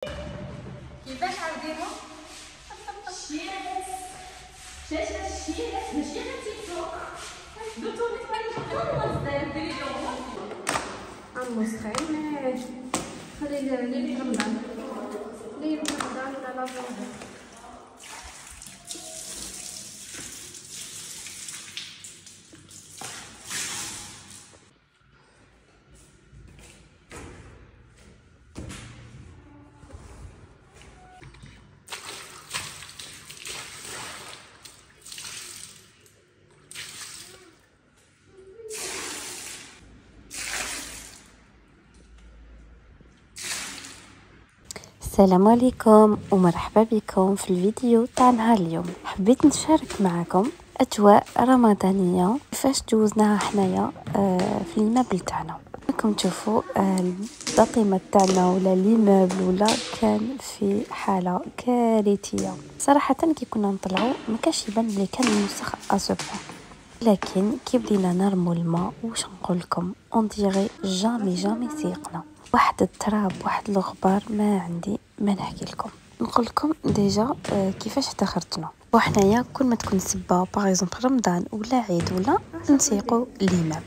كيفاش عاودينهم؟ شيرات شاشة شيرات ماشي غير تيك توك. دوتو نتمنى ديري عمو سخين خلي لي رمضان لي رمضان ولا لافوندو. السلام عليكم ومرحبا بكم في الفيديو تاع نهار اليوم. حبيت نشارك معكم اجواء رمضانيه كيفاش جوزناها حنايا في المبل تاعنا. راكم تشوفوا الباطمه تاعنا ولا ليموبل ولا كان في حاله كارثيه صراحه. كي كنا نطلعوا ما كانش يبان بلي كان المسخ اسبوع، لكن كي بدينا نرموا الماء واش نقول لكم اون ديغي جامي سيقنا. واحد التراب واحد الغبار ما عندي ما نحكي لكم. نقول لكم ديجا كيفاش احتخرتنا وحنايا كل ما تكون سبه باغ رمضان ولا عيد ولا نسيقوا ليماب.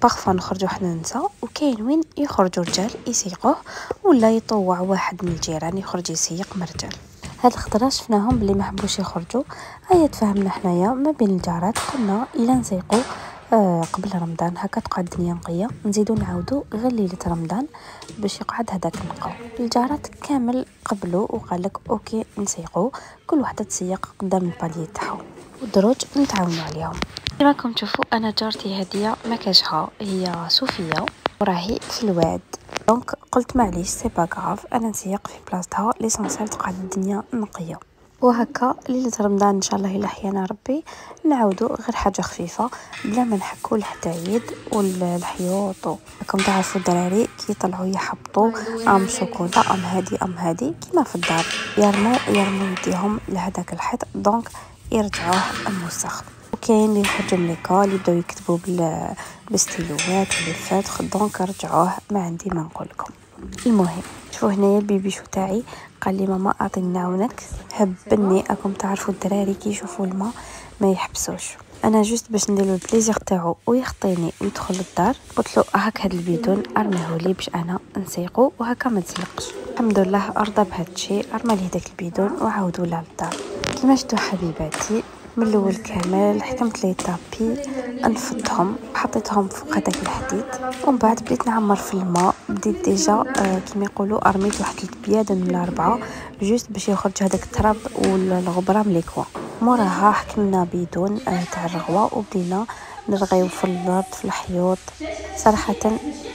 باغفا نخرجوا حنا نساء وكاين وين يخرجوا رجال يسيقوه ولا يطوع واحد من الجيران يخرج يسيق مرجال. هاد الخطره شفناهم بلي ما حبوش يخرجوا. هيا تفاهمنا حنايا ما بين الجارات قلنا الا نسيقوا قبل رمضان هكا تقعد الدنيا نقيه، نزيدو نعاودو غير ليله رمضان باش يقعد هذاك النقاو. الجارات كامل قبلوا وقال لك اوكي نسيقوا، كل وحده تسيق قدام الباليه تاعهم والدروج نتعاونوا عليهم. راكم تشوفوا انا جارتي هديه ما كاجها هي صوفيه وراهي في الواد، دونك قلت معليش سي با غاف انا نسيق في بلاصتها ليسونسيال تقعد الدنيا نقيه. وهكا ليله رمضان ان شاء الله الا حيانا ربي نعاودوا غير حاجه خفيفه بلا ما نحكوا لحتى عيد والحيوط. راكم تعرفوا الدراري كي يطلعوا يحبطوا ام شوكولا ام هادي كيما في الدار يرموا يديهم لهداك الحيط، دونك يرجعوه الموسخ. وكاين اللي يخرجوا من ليكول يبداو يكتبوا بالستيلوات والفاتخ، دونك رجعوه ما عندي ما نقول لكم. المهم شوفوا هنايا البيبيشو تاعي قال لي ماما اعطيني نعاونك، هبني. راكم تعرفوا الدراري كي يشوفوا الماء ما يحبسوش. انا جوست باش نديرو البليزير تاعو ويخطيني ويدخل للدار قلت له هاك هاد البيدون ارميه لي باش انا نسيقو وهكا ما تسلقش. الحمد لله ارضى بهذا الشيء، ارمى لي هذاك البيدون وعاود ولا للدار. كيما شفتوا حبيباتي من الاول كامل حكمت لي طابي انفضهم وحطيتهم فوق هذاك الحديد، ومن بعد بديت نعمر في الماء. بديت ديجا كيما يقولوا ارميت واحد 3 بيادن ولا 4 جوست باش يخرج هذاك التراب والغبره من ليكوا. موراها حكمنا بيدون تاع الرغوه وبدينا نرغيو في الارض في الحيوط. صراحه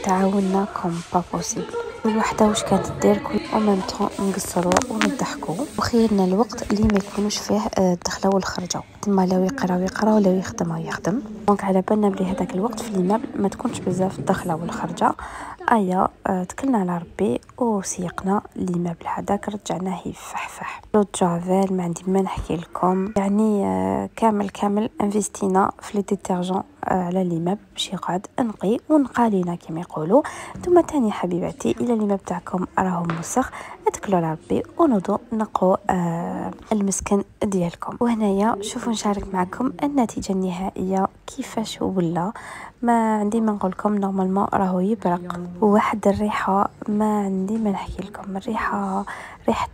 تعاوننا كوم با بوسيبل، كل وحده واش كانت دير كل ميم طون نقصروا ونضحكوا وخيرنا الوقت اللي ما يكونوش فيه الدخله والخرجه، تما لا يقرا ولا يخدم. دونك على بالنا بلي هذاك الوقت في المبل ما تكونش بزاف الدخله والخرجه. ايا تكلنا على ربي وسيقنا المبل هذاك رجعناه يفحفح. لو جافيل ما عندي ما نحكي لكم، يعني كامل انفستينا في لي ديتيرجون على المبل باش يقعد نقي ونقالينا كما يقولوا. ثم تاني حبيباتي الى المبل تاعكم راهم مسخ اتكلوا على ربي ونوضوا نقوا المسكن ديالكم. وهنايا شوفوا نشارك معكم النتيجه النهائيه كيفاش ولا. ما عندي ما نقول لكم نورمالمون راهو يبرق وواحد الريحه ما عندي ما نحكي لكم. الريحه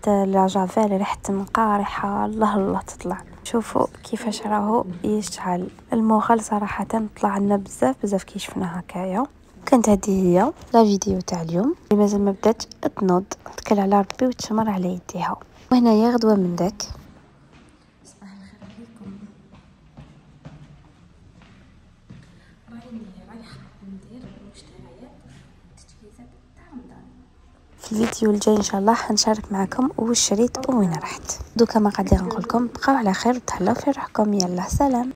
لا جافيل ريحه نقا ريحه الله تطلع. شوفوا كيفاش راهو يشعل الموخل صراحه طلع لنا بزاف كي شفنا هكايا. كانت هذه هي لا فيديو تاع اليوم اللي مازال ما بدات تنوض تكل على ربي وتشمر على يديها. وهنايا غدوه من داك. صباح الخير عليكم. راني رايحه ندير المشتريات التجهيزات تاع رمضان. في الفيديو الجاي ان شاء الله حنشارك معكم واش شريت وين رحت. دوكا ما قادره نقول لكم بقاو على خير وتهلاو في روحكم. يلا سلام.